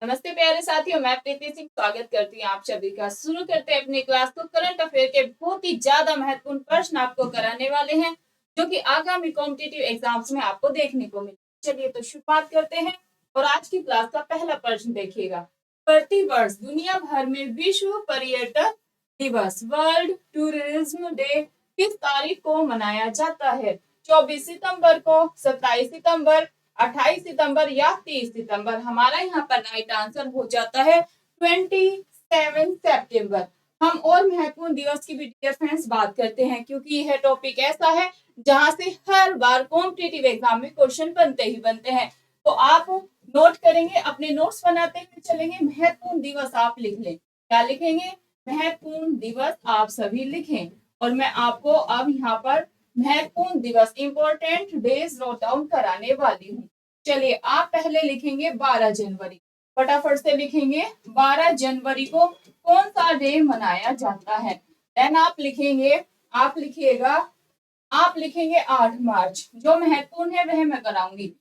नमस्ते प्यारे साथियों, मैं प्रीति सिंह स्वागत करती हूँ आप सभी का। शुरू करते हैं अपनी क्लास को। करंट अफेयर के बहुत ही ज्यादा महत्वपूर्ण प्रश्न आपको कराने वाले हैं, जो कि आगामी कॉम्पिटिटिव एग्जाम्स में आपको देखने को मिले। चलिए तो शुरुआत करते हैं और आज की क्लास का पहला प्रश्न देखिएगा। प्रति वर्ष दुनिया भर में विश्व पर्यटन दिवस वर्ल्ड टूरिज्म डे किस तारीख को मनाया जाता है? 24 सितंबर को, 27 सितंबर, 28 सितंबर या 30 सितंबर? हमारा यहाँ पर राइट आंसर हो जाता है 27 सितंबर। हम और महत्वपूर्ण दिवस की भी डियर फ्रेंड्स बात करते हैं, क्योंकि यह टॉपिक ऐसा है जहां से हर बार कॉम्पिटिटिव एग्जाम में क्वेश्चन बनते ही बनते हैं। तो आप नोट करेंगे, अपने नोट्स बनाते हुए चलेंगे। महत्वपूर्ण दिवस आप लिख लें। क्या लिखेंगे? महत्वपूर्ण दिवस आप सभी लिखें। और मैं आपको अब यहाँ पर महत्वपूर्ण दिवस इंपॉर्टेंट डेज नोट डाउन कराने वाली हूँ। चलिए आप पहले लिखेंगे 12 जनवरी। फटाफट से लिखेंगे 12 जनवरी को कौन सा डे मनाया जाता है। देन आप लिखिएगा, आप लिखेंगे 8 मार्च। जो महत्वपूर्ण है वह मैं कराऊंगी।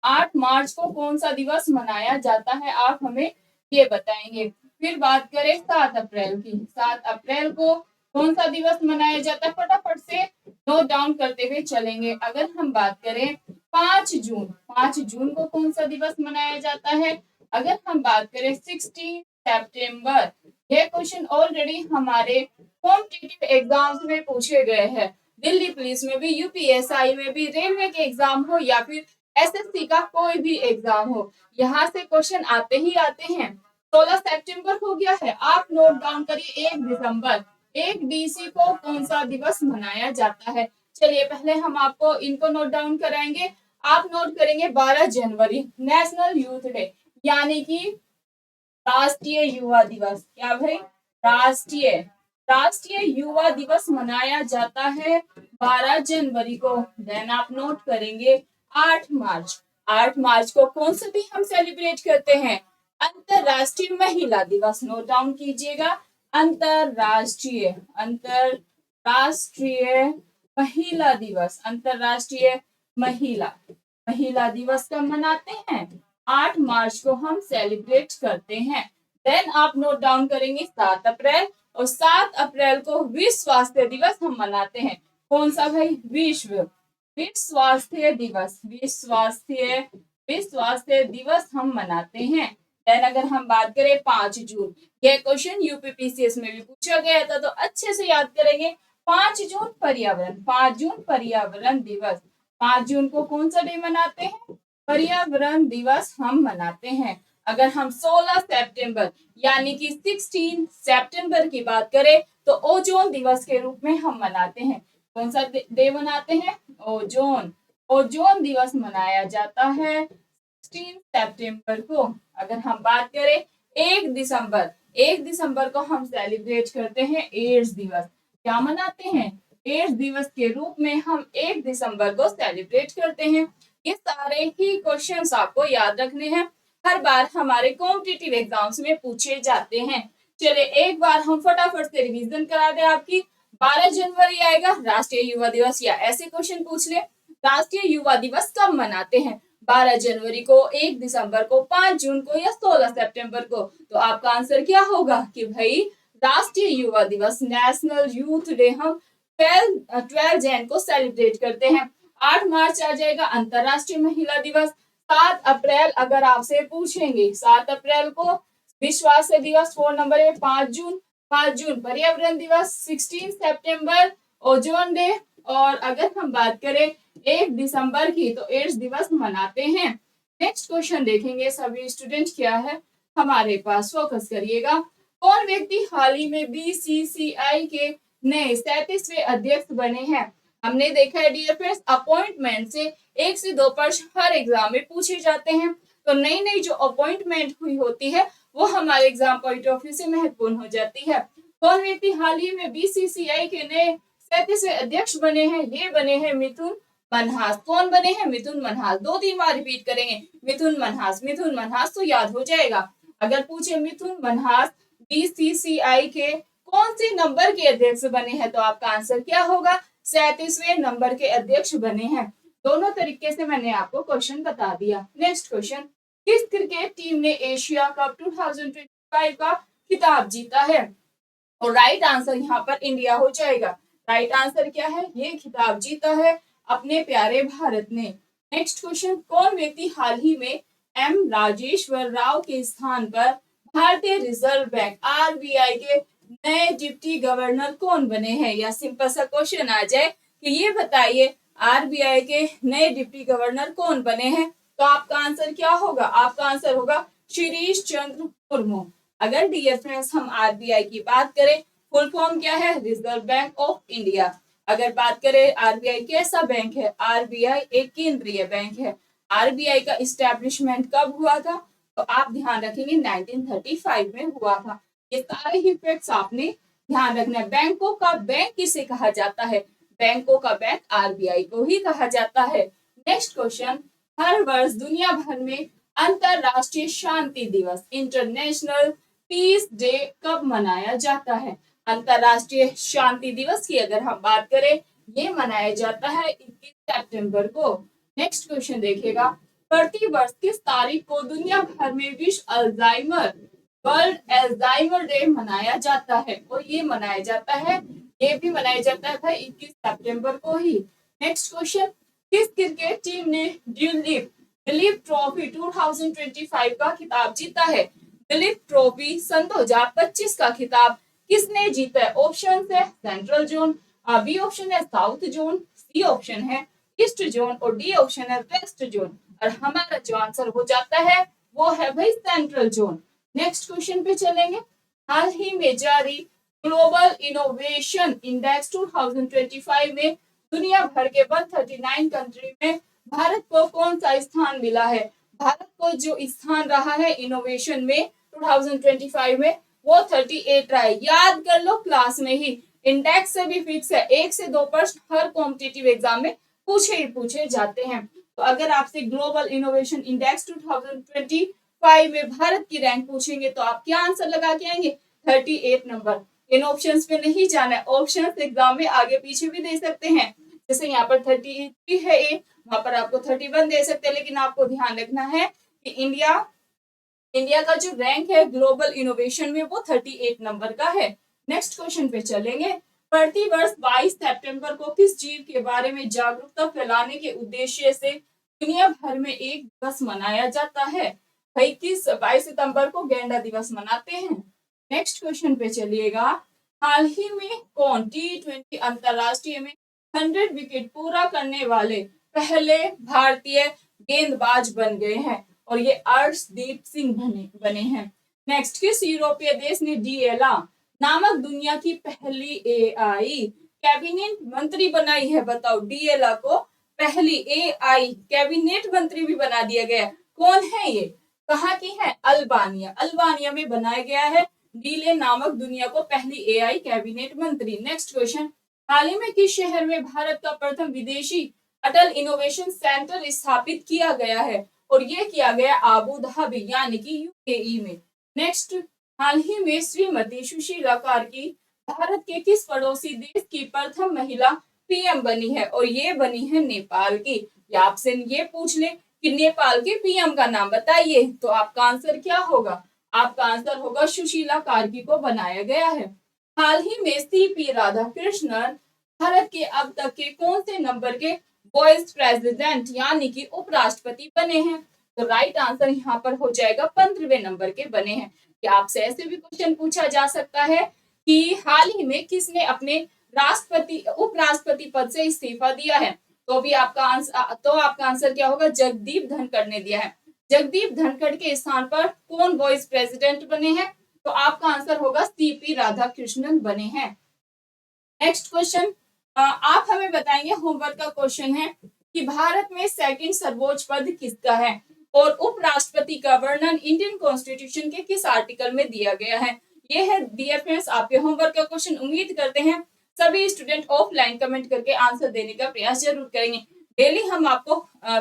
8 मार्च को कौन सा दिवस मनाया जाता है, आप हमें ये बताएंगे। फिर बात करें 7 अप्रैल की। 7 अप्रैल को कौन सा दिवस मनाया जाता है? फटाफट से नोट डाउन करते हुए चलेंगे। अगर हम बात करें 5 जून को कौन सा दिवस मनाया जाता है? अगर हम बात करें 16 सितंबर। यह क्वेश्चन ऑलरेडी हमारे कॉम्पिटिटिव एग्जाम्स में पूछे गए हैं। दिल्ली पुलिस में भी, यूपीएसआई में भी, रेलवे के एग्जाम हो या फिर एसएससी का कोई भी एग्जाम हो, यहाँ से क्वेश्चन आते ही आते हैं। 16 सितंबर हो गया है। आप नोट डाउन करिए 1 दिसंबर। 1 डीसी को कौन सा दिवस मनाया जाता है? चलिए पहले हम आपको इनको नोट डाउन कराएंगे। आप नोट करेंगे 12 जनवरी नेशनल यूथ डे, यानी कि राष्ट्रीय युवा दिवस। क्या भाई? राष्ट्रीय राष्ट्रीय युवा दिवस मनाया जाता है 12 जनवरी को। देन आप नोट करेंगे 8 मार्च। 8 मार्च को कौन सा दिन हम सेलिब्रेट करते हैं? अंतरराष्ट्रीय महिला दिवस। नोट डाउन कीजिएगा, अंतरराष्ट्रीय महिला दिवस। अंतरराष्ट्रीय महिला महिला दिवस कब मनाते हैं? 8 मार्च को हम सेलिब्रेट करते हैं। देन आप नोट डाउन करेंगे 7 अप्रैल, और 7 अप्रैल को विश्व स्वास्थ्य दिवस हम मनाते हैं। कौन सा भाई? विश्व स्वास्थ्य दिवस। विश्व स्वास्थ्य दिवस हम मनाते हैं। देन अगर हम बात करें 5 जून, यह क्वेश्चन यूपीपीसीएस में भी पूछा गया था, तो अच्छे से याद करेंगे। 5 जून पर्यावरण, 5 जून पर्यावरण दिवस। 5 जून को कौन सा डे मनाते हैं? पर्यावरण दिवस हम मनाते हैं। अगर हम 16 सितंबर यानी कि 16 सितंबर की बात करें, तो ओजोन दिवस के रूप में हम मनाते हैं। कौन सा डे मनाते हैं? ओजोन दिवस मनाया जाता है 16 सितंबर को। अगर हम बात करें 1 दिसंबर को हम सेलिब्रेट करते हैं एड्स दिवस। क्या मनाते हैं? एड्स दिवस के रूप में हम 1 दिसंबर को सेलिब्रेट करते हैं। ये सारे ही क्वेश्चंस आपको याद रखने हैं, हर बार हमारे कॉम्पिटिटिव एग्जाम्स में पूछे जाते हैं। चलिए एक बार हम फटाफट से रिवीजन करा दें आपकी। 12 जनवरी आएगा राष्ट्रीय युवा दिवस, या ऐसे क्वेश्चन पूछ ले राष्ट्रीय युवा दिवस कब मनाते हैं? 12 जनवरी को, 1 दिसंबर को, 5 जून को या 16 सितंबर को? तो आपका आंसर क्या होगा कि भाई राष्ट्रीय युवा दिवस, नेशनल यूथ डे, हम 12 जैन को सेलिब्रेट करते हैं। 8 मार्च आ जाएगा अंतरराष्ट्रीय महिला दिवस। 7 अप्रैल अगर आपसे पूछेंगे, 7 अप्रैल को विश्व स्वास्थ्य दिवस। 4 नंबर है 5 जून पर्यावरण दिवस। 16 सितंबर ओजोन डे। और अगर हम बात करें 1 दिसंबर की, तो एड्स दिवस मनाते हैं। नेक्स्ट क्वेश्चन देखेंगे सभी स्टूडेंट, क्या है हमारे पास, फोकस करिएगा। कौन व्यक्ति हाल ही में बीसीसीआई के नए 37वें अध्यक्ष बने हैं? हमने देखा है डियर फ्रेंड्स, अपॉइंटमेंट से 1 से 2 प्रश्न हर एग्जाम में पूछे जाते हैं। तो नई नई जो अपॉइंटमेंट हुई होती है वो हमारे एग्जाम पॉइंट ऑफ व्यू से महत्वपूर्ण हो जाती है। कौन व्यक्ति हाल ही में बीसीसीआई के नए 37वें अध्यक्ष बने हैं? ये बने हैं मिथुन मनहास। कौन बने हैं? मिथुन मनहास। 2-3 बार रिपीट करेंगे, मिथुन मनहास तो याद हो जाएगा। अगर पूछे मिथुन मनहास बीसीसीआई के कौन से नंबर के अध्यक्ष बने हैं, तो आपका आंसर क्या होगा? 37वें नंबर के अध्यक्ष बने हैं। दोनों तरीके से मैंने आपको क्वेश्चन बता दिया। नेक्स्ट क्वेश्चन, किस क्रिकेट टीम ने एशिया कप 2025 का खिताब जीता है? और राइट आंसर यहाँ पर इंडिया हो जाएगा। राइट आंसर क्या है? ये खिताब जीता है अपने प्यारे भारत ने। नेक्स्ट क्वेश्चन, कौन व्यक्ति हाल ही में एम राजेश्वर राव के स्थान पर भारतीय रिजर्व बैंक आरबीआई के नए डिप्टी गवर्नर कौन बने हैं? या सिंपल सा क्वेश्चन आ जाए कि ये बताइए आरबीआई के नए डिप्टी गवर्नर कौन बने हैं, तो आपका आंसर क्या होगा? आपका आंसर होगा शिरीष चंद्र मुर्मू। अगर डियर फ्रेंड्स हम आरबीआई की बात करें, फुल फॉर्म क्या है? Reserve bank of India. अगर बात करें आरबीआई कैसा बैंक है? आरबीआई एक केंद्रीय बैंक है। आरबीआई का इस्टेब्लिशमेंट कब हुआ था? तो आप ध्यान रखेंगे 1935 में हुआ था। ये सारे ही फैक्ट्स आपने ध्यान रखना है। बैंकों का बैंक किसे कहा जाता है? बैंकों का बैंक आरबीआई को ही कहा जाता है। नेक्स्ट क्वेश्चन, हर वर्ष दुनिया भर में अंतरराष्ट्रीय शांति दिवस इंटरनेशनल पीस डे कब मनाया जाता है? अंतरराष्ट्रीय शांति दिवस की अगर हम बात करें, ये मनाया जाता है 21 सितंबर को। नेक्स्ट क्वेश्चन देखिएगा, प्रति वर्ष किस तारीख को दुनिया भर में विश्व अल्जाइमर वर्ल्ड अल्जाइमर डे मनाया जाता है? और ये मनाया जाता है, ये भी मनाया जाता है 21 सितंबर को ही। नेक्स्ट क्वेश्चन, किस क्रिकेट टीम ने दिलीप ट्रॉफी 2025 का खिताब जीता है? दिलीप ट्रॉफी सन 2025 का खिताब किसने जीता है? ऑप्शन है सेंट्रल जोन, बी ऑप्शन है साउथ जोन, सी ऑप्शन है ईस्ट जोन और डी ऑप्शन है वेस्ट जोन। और हमारा जो आंसर हो जाता है वो है भाई सेंट्रल जोन। नेक्स्ट क्वेश्चन पे चलेंगे, हाल ही में जारी ग्लोबल इनोवेशन इंडेक्स 2025 में दुनिया भर के 139 कंट्री में भारत को कौन सा स्थान मिला है? भारत को जो स्थान रहा है इनोवेशन में 2025 में वो 38 रहा है। याद कर लो क्लास में ही, इंडेक्स से भी फिक्स है, 1 से 2 प्रश्न हर कॉम्पिटिटिव एग्जाम में पूछे ही पूछे जाते हैं। तो अगर आपसे ग्लोबल इनोवेशन इंडेक्स 2025 में भारत की रैंक पूछेंगे तो आप क्या आंसर लगा के आएंगे? 38 नंबर। इन ऑप्शंस पे नहीं जाना है, ऑप्शंस एग्जाम में आगे पीछे भी दे सकते हैं। जैसे यहाँ पर 33 है ए, वहां पर आपको 31 दे सकते हैं, लेकिन आपको ध्यान रखना है कि इंडिया का जो रैंक है ग्लोबल इनोवेशन में वो 38 नंबर का है। नेक्स्ट क्वेश्चन पे चलेंगे, प्रति वर्ष 22 सितंबर को किस जीव के बारे में जागरूकता फैलाने के उद्देश्य से दुनिया भर में एक दिवस मनाया जाता है? भाई किस 22 सितंबर को गैंडा दिवस मनाते हैं। नेक्स्ट क्वेश्चन पे चलिएगा, हाल ही में कौन T20 अंतरराष्ट्रीय में 100 विकेट पूरा करने वाले पहले भारतीय गेंदबाज बन गए हैं? और ये अर्शदीप सिंह बने हैं। नेक्स्ट, किस यूरोपीय देश ने डीएलआ नामक दुनिया की पहली एआई कैबिनेट मंत्री बनाई है? बताओ, डीएलआ को पहली एआई कैबिनेट मंत्री भी बना दिया गया। कौन है ये? कहाँ की है? अल्बानिया में बनाया गया है डीले नामक दुनिया को पहली एआई कैबिनेट मंत्री। नेक्स्ट क्वेश्चन, हाल ही में किस शहर में भारत का प्रथम विदेशी अटल इनोवेशन सेंटर स्थापित किया गया है? और ये किया गया आबू धाबी यानी कि यूएई में। नेक्स्ट, हाल ही में श्रीमती सुशीला कार्की भारत के किस पड़ोसी देश की प्रथम महिला पीएम बनी है? और ये बनी है नेपाल की। या आपसे ये पूछ ले कि नेपाल के पीएम का नाम बताइए, तो आपका आंसर क्या होगा? आपका आंसर होगा सुशीला कार्की को बनाया गया है। हाल ही में सीपी राधाकृष्णन भारत के अब तक के कौन से नंबर के वाइस प्रेसिडेंट यानी कि उपराष्ट्रपति बने हैं? तो राइट आंसर यहाँ पर हो जाएगा 15वें नंबर के बने हैं। क्या आपसे ऐसे भी क्वेश्चन पूछा जा सकता है कि हाल ही में किसने अपने उपराष्ट्रपति पद से इस्तीफा दिया है? तो भी आपका आंसर क्या होगा? जगदीप धनखड़ ने दिया है। जगदीप धनखड़ के स्थान पर कौन वाइस प्रेसिडेंट बने हैं? तो आपका आंसर होगा सीपी राधाकृष्णन बने हैं। नेक्स्ट क्वेश्चन, आप हमें बताएंगे, होमवर्क का क्वेश्चन है कि भारत में सेकंड सर्वोच्च पद किसका है? और उपराष्ट्रपति का वर्णन इंडियन कॉन्स्टिट्यूशन के किस आर्टिकल में दिया गया है? ये है डियर फ्रेंड्स आपके होमवर्क का क्वेश्चन। उम्मीद करते हैं सभी स्टूडेंट ऑफलाइन कमेंट करके आंसर देने का प्रयास जरूर करेंगे। डेली हम आपको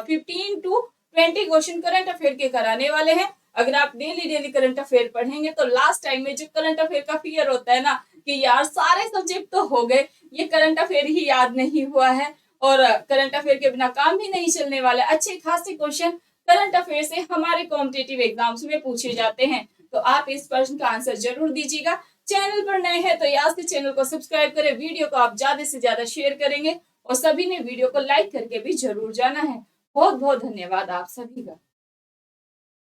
15 to 20 क्वेश्चन करंट अफेयर के कराने वाले हैं। अगर आप डेली करंट अफेयर पढ़ेंगे तो लास्ट टाइम में जो करंट अफेयर का फियर होता है ना कि यार सारे सब्जेक्ट तो हो गए, ये करंट अफेयर ही याद नहीं हुआ है और करंट अफेयर के बिना काम भी नहीं चलने वाला। अच्छे खासे क्वेश्चन करंट अफेयर से हमारे कॉम्पिटिटिव एग्जाम्स में पूछे जाते हैं। तो आप इस प्रश्न का आंसर जरूर दीजिएगा। चैनल पर नए हैं तो यहाँ से चैनल को सब्सक्राइब करें, वीडियो को आप ज्यादा से ज्यादा शेयर करेंगे और सभी ने वीडियो को लाइक करके भी जरूर जाना है। बहुत बहुत धन्यवाद आप सभी का।